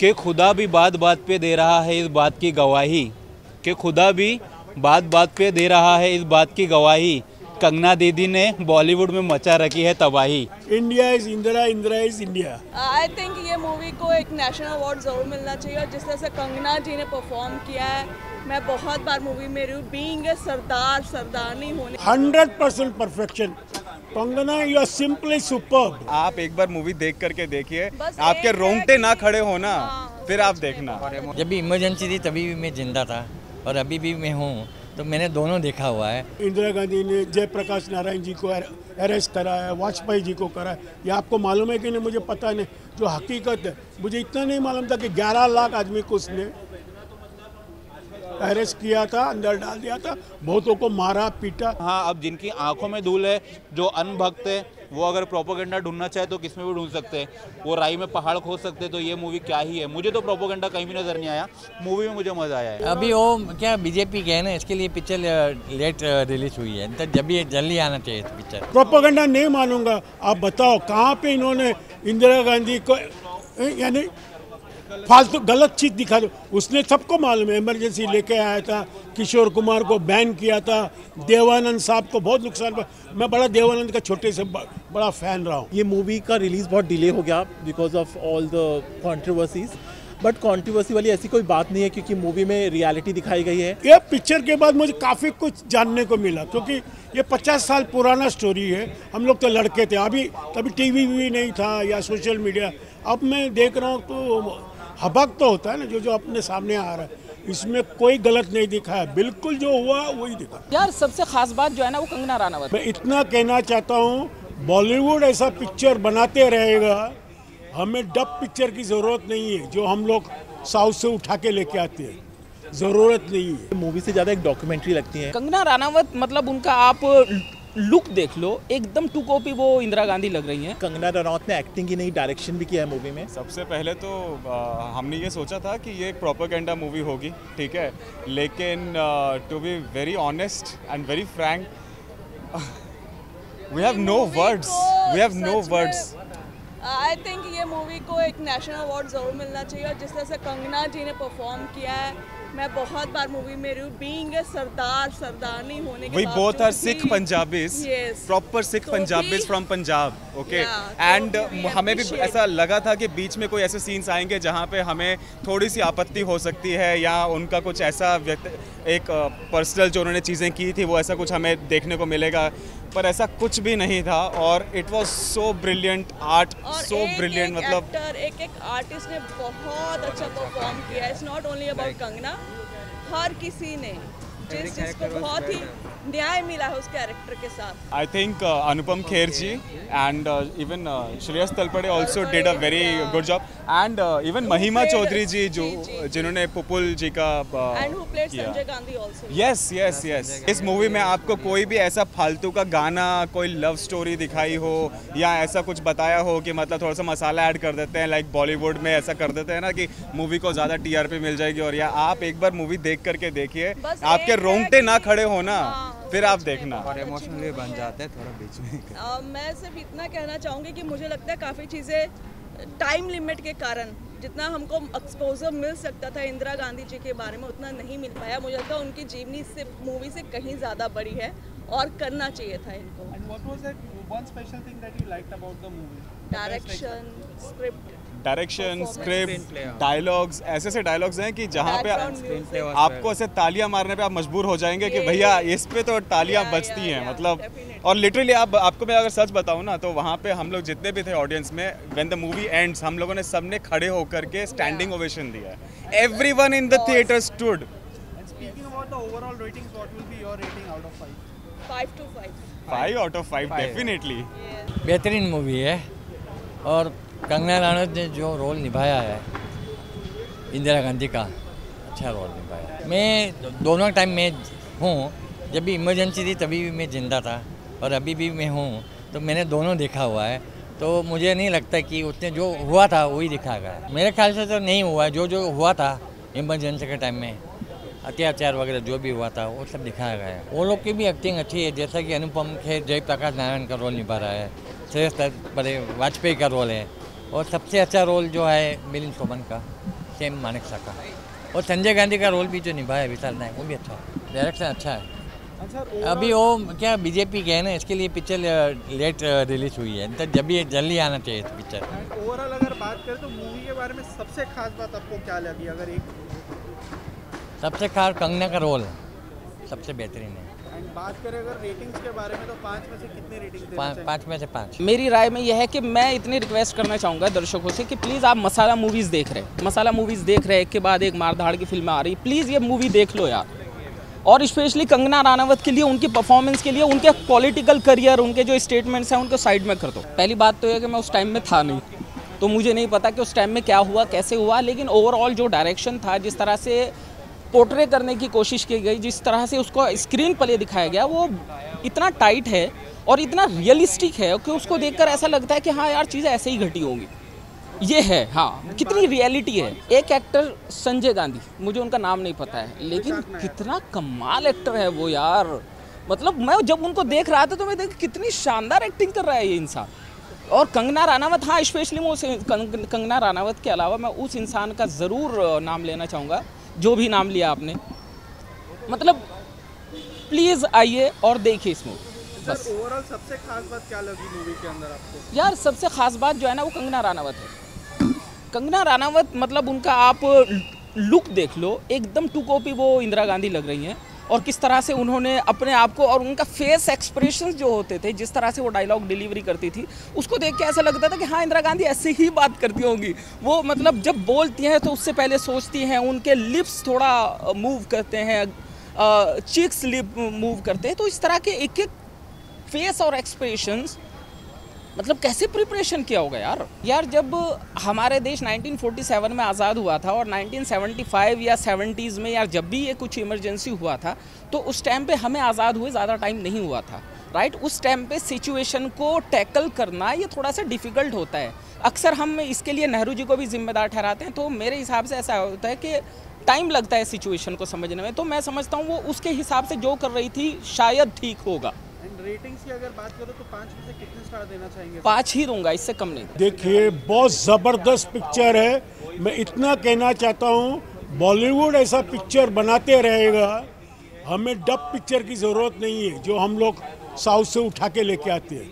कि खुदा भी बात बात पे दे रहा है इस बात की गवाही, कि खुदा भी बात बात पे दे रहा है इस बात की गवाही, कंगना दीदी ने बॉलीवुड में मचा रखी है तबाही। India is Indira, Indira is India. I think ये मूवी को एक नेशनल अवार्ड ज़रूर मिलना चाहिए और जिस तरह से कंगना जी ने परफॉर्म किया है, मैं बहुत बार मूवी में रही हूँ। बीइंग ए सरदार सरदारनी होने 100% perfection. Kangana you are simply superb. आप एक बार मूवी देख करके देखिए, बस आपके एक रोंगटे ना खड़े हो ना, हाँ, फिर आप देखना। जब भी इमरजेंसी थी तभी भी मैं जिंदा था और अभी भी मैं हूँ, तो मैंने दोनों देखा हुआ है। इंदिरा गांधी ने जयप्रकाश नारायण जी को अरेस्ट करा है, वाजपेयी जी को करा है। ये आपको मालूम है कि नहीं, मुझे पता नहीं। जो हकीकत है, मुझे इतना नहीं मालूम था कि 11 लाख आदमी को उसने अरेस्ट किया था, अंदर डाल दिया था, बहुतों को मारा पीटा। हाँ, अब जिनकी आंखों में धूल है, जो अनभक्त है, वो अगर प्रोपोगंडा ढूंढना चाहे तो किसमें भी ढूंढ सकते हैं। वो राई में पहाड़ खोद सकते हैं। तो ये मूवी क्या ही है, मुझे तो प्रोपोगंडा कहीं भी नजर नहीं आया, मूवी में मुझे मजा आया है। अभी वो क्या बीजेपी के है ना, इसके लिए पिक्चर लेट रिलीज हुई है, तो जब भी जल्दी आना चाहिए पिक्चर। प्रोपोगंडा नहीं मानूंगा। आप बताओ कहाँ पे इन्होंने इंदिरा गांधी को यानी फालतू गलत चीज़ दिखा दो। उसने सबको मालूम है, इमरजेंसी लेके आया था, किशोर कुमार को बैन किया था, देवानंद साहब को बहुत नुकसान हुआ। मैं बड़ा देवानंद का छोटे से बड़ा फैन रहा हूँ। ये मूवी का रिलीज़ बहुत डिले हो गया because of all the controversies, but controversy वाली ऐसी कोई बात नहीं है क्योंकि मूवी में रियलिटी दिखाई गई है। ये पिक्चर के बाद मुझे काफ़ी कुछ जानने को मिला, क्योंकि ये 50 साल पुराना स्टोरी है। हम लोग तो लड़के थे, अभी तभी टीवी भी नहीं था या सोशल मीडिया। अब मैं देख रहा हूँ तो हबक तो होता है ना, जो अपने सामने आ रहा है। इसमें कोई गलत नहीं दिखा है, बिल्कुल जो हुआ वही दिखा। यार सबसे खास बात जो है ना, वो कंगना राणावत। मैं इतना कहना चाहता हूँ, बॉलीवुड ऐसा पिक्चर बनाते रहेगा, हमें डब पिक्चर की ज़रूरत नहीं है जो हम लोग साउथ से उठा के लेके आते हैं, ज़रूरत नहीं है। मूवी से ज़्यादा एक डॉक्यूमेंट्री लगती है। कंगना राणावत मतलब उनका आप लुक देख लो, एकदम टू कॉपी वो इंदिरा गांधी लग रही हैं। कंगना रनौत ने एक्टिंग ही नहीं डायरेक्शन भी किया है मूवी में। सबसे पहले तो हमने ये सोचा था कि ये एक प्रोपेगेंडा मूवी होगी, ठीक है, लेकिन to be very honest and very frank, we have no words, we have no words. I think ये मूवी को एक नेशनल अवार्ड ज़रूर मिलना चाहिए और जिस तरह से कंगना जी ने परफॉर्म किया है, मैं बहुत बार मूवी में रही हूँ। बीइंग ए सरदार सरदारनी होने के We बावजूद both are भी- Sikh Punjabis, Yes. proper Sikh तो Punjabis भी- from Punjab, okay? Yeah, And तो we हमें भी appreciate- ऐसा लगा था कि बीच में कोई ऐसे सीन्स आएंगे जहाँ पे हमें थोड़ी सी आपत्ति हो सकती है, या उनका कुछ ऐसा एक पर्सनल जो उन्होंने चीज़ें की थी वो ऐसा कुछ हमें देखने को मिलेगा, पर ऐसा कुछ भी नहीं था। और it was so brilliant art, और सो ब्रिलियंट, मतलब एक्टर, एक आर्टिस्ट ने बहुत अच्छा परफॉर्म किया है। It's not only about Kangana, हर किसी ने जिसको बहुत ही न्याय मिला है उस कैरेक्टर के साथ। I think Anupam Kher ji and even Shreyas Talpade also did a very good job, and even Mahima Chaudhry जी जो जिन्होंने पुपुल जी का एंड हु प्लेड किया। Sanjay Gandhi also. Yes yes yes. इस मूवी में आपको कोई भी ऐसा फालतू का गाना, कोई लव स्टोरी दिखाई हो या ऐसा कुछ बताया हो कि मतलब थोड़ा सा मसाला ऐड कर देते हैं, लाइक बॉलीवुड में ऐसा कर देते हैं ना कि मूवी को ज़्यादा टीआरपी मिल जाएगी, और या आप एक बार मूवी देख करके देखिए, बस आपके एक रोंगटे है ना कि- खड़े हो ना, हाँ, फिर आप सच में देखना। बहुत अच्छी इमोशनली बन जाते हैं थोड़ा बीच में। मैं सिर्फ इतना कहना चाहूँगी कि मुझे लगता है काफ़ी चीज़ें टाइम लिमिट के कारण जितना हमको एक्सपोजर मिल सकता था इंदिरा गांधी जी के बारे में उतना नहीं मिल पाया। मुझे लगता है उनकी जीवनी से मूवी से कहीं ज़्यादा बड़ी है और करना चाहिए था इनको। Direction, script, direction, script, Screenplay, dialogues, ऐसे ऐसे डायलॉग्स हैं कि जहाँ पे Background music. आपको ऐसे तालियां मारने पे आप मजबूर हो जाएंगे कि भैया इस पे तो तालियां बजती हैं, मतलब। definitely. और लिटरली आपको मैं अगर सच बताऊं ना, तो वहाँ पे हम लोग जितने भी थे ऑडियंस में, व्हेन द मूवी एंड्स, हम लोगों ने सबने खड़े होकर के स्टैंडिंग ओवेशन दिया है। Everyone in the theatre stood. 5 to 5। 5 out of 5 definitely. बेहतरीन मूवी है और कंगना रनौत ने जो रोल निभाया है इंदिरा गांधी का, अच्छा रोल निभाया है। मैं दोनों टाइम में हूँ, जब भी इमरजेंसी थी तभी भी मैं जिंदा था और अभी भी मैं हूँ, तो मैंने दोनों देखा हुआ है। तो मुझे नहीं लगता कि उसने जो हुआ था वही दिखाया गया है। मेरे ख्याल से तो नहीं हुआ है, जो हुआ था इमरजेंसी के टाइम में अत्याचार वगैरह जो भी हुआ था वो सब दिखाया गया है। वो लोग की भी एक्टिंग अच्छी है, जैसा कि अनुपम खेर जयप्रकाश नारायण का रोल निभा रहा है, श्रेयस तलपड़े वाजपेयी का रोल है, और सबसे अच्छा रोल जो है मिलिंद सोमन का, सेम मानेकशॉ का, और संजय गांधी का रोल भी जो निभाया विशाल नायक वो भी अच्छा है, डायरेक्शन अच्छा है। अभी वो क्या बीजेपी के है ना, इसके लिए पिक्चर लेट रिलीज हुई है, तो जब भी जल्दी आना चाहिए पिक्चर। ओवरऑल अगर बात करें तो मूवी के बारे में सबसे खास बात आपको क्या लगी? अगर एक सबसे खास कंगना का रोल सबसे बेहतरीन है। एंड बात करें अगर रेटिंग्स के बारे में तो 5 में से कितने रेटिंग देना चाहिए? 5 में से 5। मेरी राय में यह है कि मैं इतनी रिक्वेस्ट करना चाहूँगा दर्शकों से कि प्लीज़ आप मसाला मूवीज़ देख रहे हैं, मसाला मूवीज़ देख रहे हैं, एक के बाद एक मारधाड़ की फिल्में आ रही, प्लीज़ ये मूवी देख लो यार। और स्पेशली कंगना रानावत के लिए, उनकी परफॉर्मेंस के लिए, उनके पॉलिटिकल करियर, उनके जो स्टेटमेंट्स हैं उनको साइड में कर दो। पहली बात तो यह कि मैं उस टाइम में था नहीं, तो मुझे नहीं पता कि उस टाइम में क्या हुआ, कैसे हुआ, लेकिन ओवरऑल जो डायरेक्शन था, जिस तरह से पोर्ट्रे करने की कोशिश की गई, जिस तरह से उसको स्क्रीन प्ले दिखाया गया, वो इतना टाइट है और इतना रियलिस्टिक है कि उसको देखकर ऐसा लगता है कि हाँ यार चीज़ें ऐसे ही घटी होंगी। ये है, हाँ, कितनी रियलिटी है। एक एक्टर संजय गांधी, मुझे उनका नाम नहीं पता है, लेकिन कितना कमाल एक्टर है वो यार। मतलब मैं जब उनको देख रहा था तो मैं देख कितनी शानदार एक्टिंग कर रहा है ये इंसान। और कंगना रानावत, हाँ, स्पेशली मैं उस कंगना रानावत के अलावा मैं उस इंसान का ज़रूर नाम लेना चाहूँगा जो भी नाम लिया आपने। मतलब प्लीज़ आइए और देखिए इस मूवी। बस ओवरऑल सबसे खास बात क्या लगी मूवी के अंदर आपको? यार सबसे खास बात जो है ना वो कंगना रानावत है। कंगना रानावत, मतलब उनका आप लुक देख लो, एकदम टू कॉपी वो इंदिरा गांधी लग रही हैं। और किस तरह से उन्होंने अपने आप को, और उनका फेस एक्सप्रेशंस जो होते थे, जिस तरह से वो डायलॉग डिलीवरी करती थी, उसको देख के ऐसा लगता था कि हाँ इंदिरा गांधी ऐसे ही बात करती होंगी। वो मतलब जब बोलती हैं तो उससे पहले सोचती हैं, उनके लिप्स थोड़ा मूव करते हैं, चीक्स लिप मूव करते हैं, तो इस तरह के एक एक फेस और एक्सप्रेशंस, मतलब कैसे प्रिपरेशन किया होगा यार। जब हमारे देश 1947 में आज़ाद हुआ था और 1975 या 70s में यार जब भी ये कुछ इमरजेंसी हुआ था, तो उस टाइम पे हमें आज़ाद हुए ज़्यादा टाइम नहीं हुआ था, राइट। उस टाइम पे सिचुएशन को टैकल करना ये थोड़ा सा डिफ़िकल्ट होता है। अक्सर हम इसके लिए नेहरू जी को भी जिम्मेदार ठहराते हैं, तो मेरे हिसाब से ऐसा होता है कि टाइम लगता है सिचुएशन को समझने में। तो मैं समझता हूँ वो उसके हिसाब से जो कर रही थी शायद ठीक होगा। रेटिंग्स की अगर बात करो तो 5 में से कितने स्टार देना चाहेंगे? 5 ही दूंगा, इससे कम नहीं। देखिए, बहुत ज़बरदस्त पिक्चर है। मैं इतना कहना चाहता हूँ, बॉलीवुड ऐसा पिक्चर बनाते रहेगा, हमें डब पिक्चर की ज़रूरत नहीं है जो हम लोग साउथ से उठा के लेके आते हैं,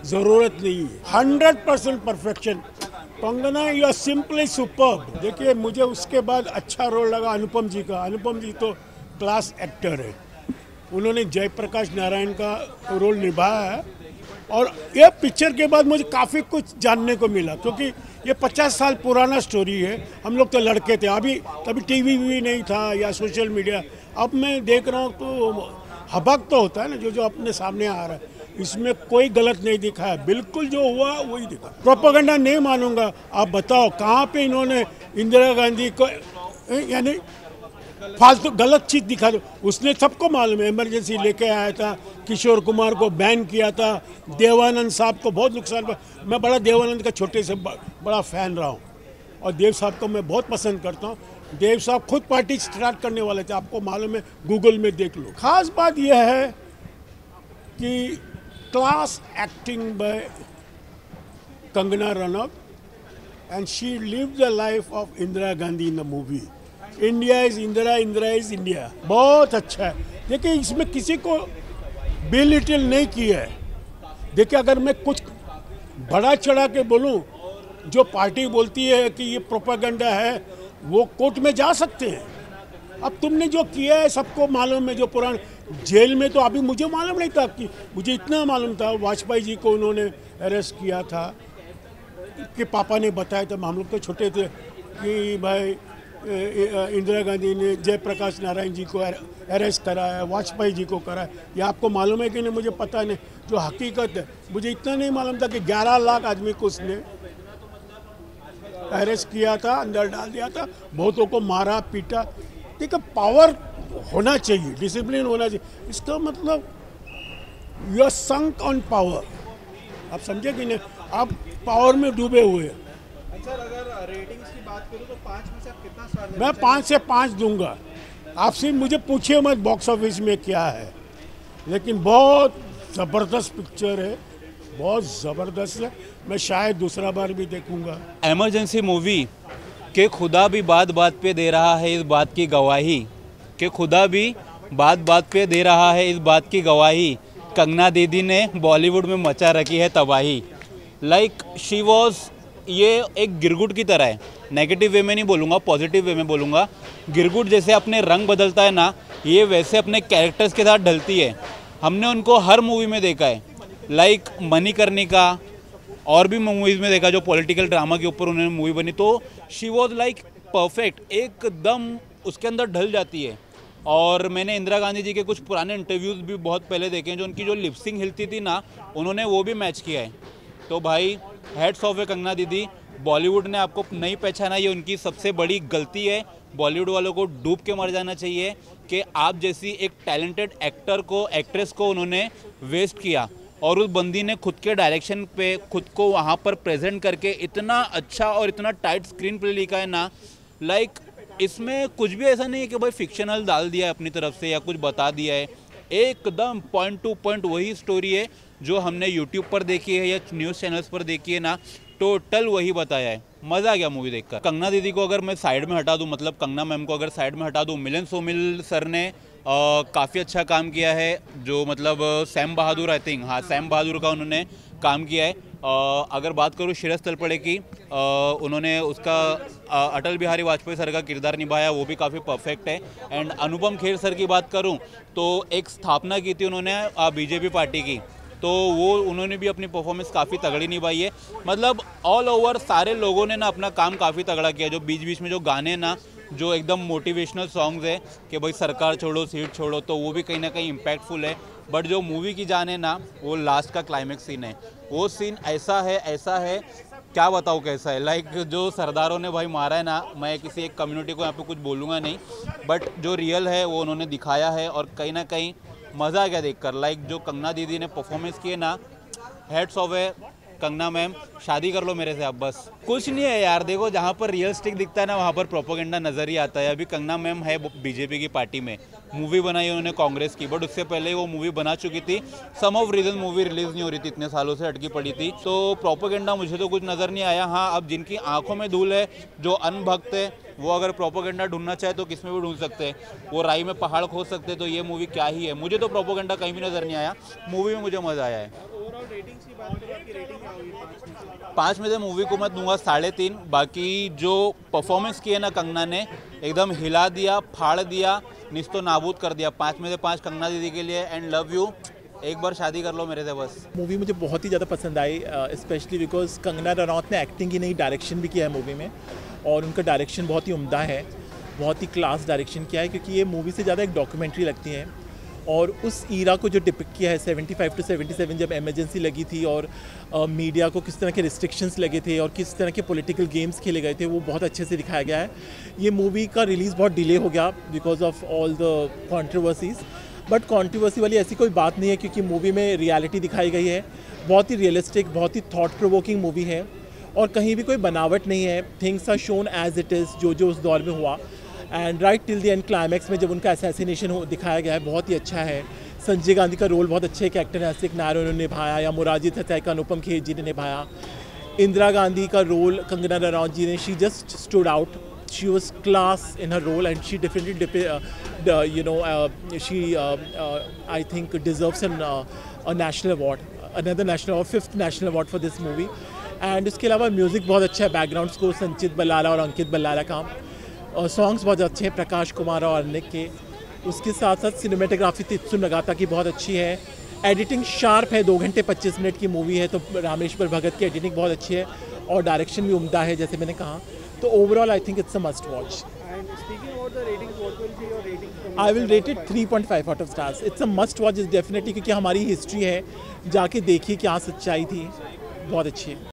ज़रूरत नहीं है। 100% perfection. Kangana, you are simply superb. देखिए, मुझे उसके बाद अच्छा रोल लगा अनुपम जी का। अनुपम जी तो क्लास एक्टर है, उन्होंने जयप्रकाश नारायण का रोल निभाया है। और ये पिक्चर के बाद मुझे काफ़ी कुछ जानने को मिला, क्योंकि ये 50 साल पुराना स्टोरी है। हम लोग तो लड़के थे, तभी टीवी भी नहीं था या सोशल मीडिया। अब मैं देख रहा हूँ तो हबक तो होता है ना, जो अपने सामने आ रहा है। इसमें कोई गलत नहीं दिखा है, बिल्कुल जो हुआ वही दिखा। प्रोपेगेंडा नहीं मानूंगा। आप बताओ कहाँ पे इन्होंने इंदिरा गांधी को, यानी फालतू गलत चीज़ दिखा दो। उसने सबको मालूम है, इमरजेंसी लेके आया था, किशोर कुमार को बैन किया था, देवानंद साहब को बहुत नुकसान हुआ। मैं बड़ा देवानंद का छोटे से बड़ा फ़ैन रहा हूँ और देव साहब को मैं बहुत पसंद करता हूँ। देव साहब खुद पार्टी स्टार्ट करने वाले थे, आपको मालूम है, गूगल में देख लो। खास बात यह है कि class acting by Kangana Ranaut, and she live the life of Indira Gandhi in the movie. India is Indira, Indira is India. बहुत अच्छा है। देखिए, इसमें किसी को बेलिटिल नहीं किया है। देखिए, अगर मैं कुछ बड़ा चढ़ा के बोलूं, जो पार्टी बोलती है कि ये प्रोपेगेंडा है, वो कोर्ट में जा सकते हैं। अब तुमने जो किया है सबको मालूम है। जो पुराने जेल में तो अभी मुझे मालूम नहीं था, कि मुझे इतना मालूम था वाजपेयी जी को उन्होंने अरेस्ट किया था, कि पापा ने बताया था। हम लोग तो छोटे थे कि भाई इंदिरा गांधी ने जयप्रकाश नारायण जी को अरेस्ट कराया, वाजपेयी जी को कराया। ये आपको मालूम है कि नहीं मुझे पता नहीं। जो हकीकत है, मुझे इतना नहीं मालूम था कि 11 लाख आदमी को उसने अरेस्ट किया था, अंदर डाल दिया था, बहुतों को मारा पीटा। देखिए, पावर होना चाहिए, डिसिप्लिन होना चाहिए। इसका मतलब you are sunk on power. आप समझे कि नहीं? आप पावर में डूबे हुए हैं। सर, अगर रेटिंग्स की बात करूं तो 5 में से आप कितना स्टार देना? मैं 5 से 5 दूंगा। आपसे मुझे पूछिए मत बॉक्स ऑफिस में क्या है, लेकिन बहुत ज़बरदस्त पिक्चर है। बहुत ज़बरदस्त है। मैं शायद दूसरा बार भी देखूंगा। इमरजेंसी मूवी के खुदा भी बात बात पे दे रहा है इस बात की गवाही, कि खुदा भी बात बात पे दे रहा है इस बात की गवाही, कंगना दीदी ने बॉलीवुड में मचा रखी है तबाही। लाइक शी वॉज, ये एक गिरगुट की तरह है, नेगेटिव वे में नहीं बोलूँगा, पॉजिटिव वे में बोलूँगा। गिरगुट जैसे अपने रंग बदलता है ना, ये वैसे अपने कैरेक्टर्स के साथ ढलती है। हमने उनको हर मूवी में देखा है, लाइक मणिकर्णिका और भी मूवीज़ में देखा जो पॉलिटिकल ड्रामा के ऊपर उन्होंने मूवी बनी, तो शी वॉज लाइक परफेक्ट, एकदम उसके अंदर ढल जाती है। और मैंने इंदिरा गांधी जी के कुछ पुराने इंटरव्यूज़ भी बहुत पहले देखे हैं, जो उनकी जो लिपसिंग हिलती थी ना, उन्होंने वो भी मैच किया है। तो भाई हेड्स ऑफ है कंगना दीदी, बॉलीवुड ने आपको नहीं पहचाना, ये उनकी सबसे बड़ी गलती है। बॉलीवुड वालों को डूब के मर जाना चाहिए कि आप जैसी एक टैलेंटेड एक्टर को, एक्ट्रेस को उन्होंने वेस्ट किया, और उस बंदी ने खुद के डायरेक्शन पे खुद को वहाँ पर प्रेजेंट करके इतना अच्छा और इतना टाइट स्क्रीन प्ले लिखा है ना, लाइक इसमें कुछ भी ऐसा नहीं है कि भाई फिक्शनल डाल दिया है अपनी तरफ से या कुछ बता दिया है। एकदम पॉइंट टू पॉइंट वही स्टोरी है जो हमने यूट्यूब पर देखी है या न्यूज़ चैनल्स पर देखी है ना, टोटल वही बताया है। मज़ा आ गया मूवी देखकर। कंगना दीदी को अगर मैं साइड में हटा दूं, मतलब कंगना मैम को अगर साइड में हटा दूं, मिलन सोमिल सर ने काफ़ी अच्छा काम किया है, जो मतलब सैम बहादुर, आई थिंक, हाँ सैम बहादुर का उन्होंने काम किया है। अगर बात करूँ शिरस तलपड़े की, उन्होंने उसका अटल बिहारी वाजपेयी सर का किरदार निभाया, वो भी काफ़ी परफेक्ट है। एंड अनुपम खेर सर की बात करूँ तो एक स्थापना की थी उन्होंने बीजेपी पार्टी की, तो वो उन्होंने भी अपनी परफॉर्मेंस काफ़ी तगड़ी निभाई है। मतलब ऑल ओवर सारे लोगों ने ना अपना काम काफ़ी तगड़ा किया। जो बीच बीच में जो गाने ना, जो एकदम मोटिवेशनल सॉन्ग्स है कि भाई सरकार छोड़ो सीट छोड़ो, तो वो भी कहीं ना कहीं इम्पैक्टफुल है। बट जो मूवी की जान है ना, वो लास्ट का क्लाइमेक्स सीन है। वो सीन ऐसा है क्या बताऊँ कैसा है। लाइक जो सरदारों ने भाई मारा है ना, मैं किसी एक कम्युनिटी को यहाँ पे कुछ बोलूँगा नहीं, बट जो रियल है वो उन्होंने दिखाया है, और कहीं ना कहीं मज़ा आ गया देखकर। लाइक जो कंगना दीदी ने परफॉर्मेंस किए ना, हेड्स ऑफ है कंगना मैम, शादी कर लो मेरे से आप बस। कुछ नहीं है यार, देखो जहाँ पर रियलिस्टिक दिखता है ना, वहाँ पर प्रोपोगेंडा नज़र ही आता है। अभी कंगना मैम है बीजेपी की पार्टी में, मूवी बनाई उन्होंने कांग्रेस की, बट उससे पहले वो मूवी बना चुकी थी। सम ऑफ रीज़न मूवी रिलीज़ नहीं हो रही थी, इतने सालों से अटकी पड़ी थी, तो प्रोपोगेंडा मुझे तो कुछ नज़र नहीं आया। हाँ, अब जिनकी आंखों में धूल है, जो अनभक्त है, वो अगर प्रोपोगेंडा ढूंढना चाहे तो किसमें भी ढूंढ सकते हैं, वो राई में पहाड़ खोद सकते हैं। तो ये मूवी क्या ही है, मुझे तो प्रोपोगेंडा कहीं भी नज़र नहीं आया, मूवी में मुझे मज़ा आया है। ओवरऑल रेटिंग्स की बात करें, आपकी रेटिंग क्या होगी 5 में से मूवी को मैं दूंगा 3.5। बाकी जो परफॉर्मेंस किए ना कंगना ने, एकदम हिला दिया, फाड़ दिया, निस्तो नाबूद कर दिया। 5 में से 5 कंगना दीदी के लिए। एंड लव यू, एक बार शादी कर लो मेरे से बस। मूवी मुझे बहुत ही ज़्यादा पसंद आई, स्पेशली बिकॉज कंगना रनौत ने एक्टिंग ही नहीं, डायरेक्शन भी किया है मूवी में, और उनका डायरेक्शन बहुत ही उम्दा है, बहुत ही क्लास डायरेक्शन किया है। क्योंकि ये मूवी से ज़्यादा एक डॉक्यूमेंट्री लगती है, और उस ईरा को जो डिपिक्ट किया है 75 to 77, जब इमरजेंसी लगी थी और मीडिया को किस तरह के रिस्ट्रिक्शंस लगे थे और किस तरह के पॉलिटिकल गेम्स खेले गए थे, वो बहुत अच्छे से दिखाया गया है। ये मूवी का रिलीज़ बहुत डिले हो गया because of all the controversies, but controversy वाली ऐसी कोई बात नहीं है, क्योंकि मूवी में रियलिटी दिखाई गई है। बहुत ही रियलिस्टिक, बहुत ही थॉट प्रोवोकिंग मूवी है, और कहीं भी कोई बनावट नहीं है। Things are shown as it is, जो उस दौर में हुआ, and right till the end climax में जब उनका असैसिनेशन दिखाया गया है, बहुत ही अच्छा है। संजय गांधी का रोल बहुत अच्छे एक एक्टर आसिक नायर उन्होंने निभाया, या मुराजी थताई का अनुपम खेर जी ने निभाया। इंदिरा गांधी का रोल कंगना रनौत जी ने, she just stood out, she was class in her role, and she definitely I think deserves a national award, another national award, 5th national award for this movie. And उसके अलावा म्यूज़िक बहुत अच्छा है, background score संचित बल्लाला और अंकित बल्लाला का, और songs बहुत अच्छे हैं प्रकाश कुमार और अर्निक के। उसके साथ साथ सिनेमेटोग्राफी तित्सु नगाता की बहुत अच्छी है, एडिटिंग शार्प है, 2 घंटे 25 मिनट की मूवी है, तो रामेश्वर भगत की एडिटिंग बहुत अच्छी है, और डायरेक्शन भी उम्दा है जैसे मैंने कहा। तो overall I think it's a must watch. I will rate it 3.5 out of stars. It's a must watch is definitely, क्योंकि हमारी हिस्ट्री है, जाके देखिए क्या सच्चाई थी, बहुत अच्छी है।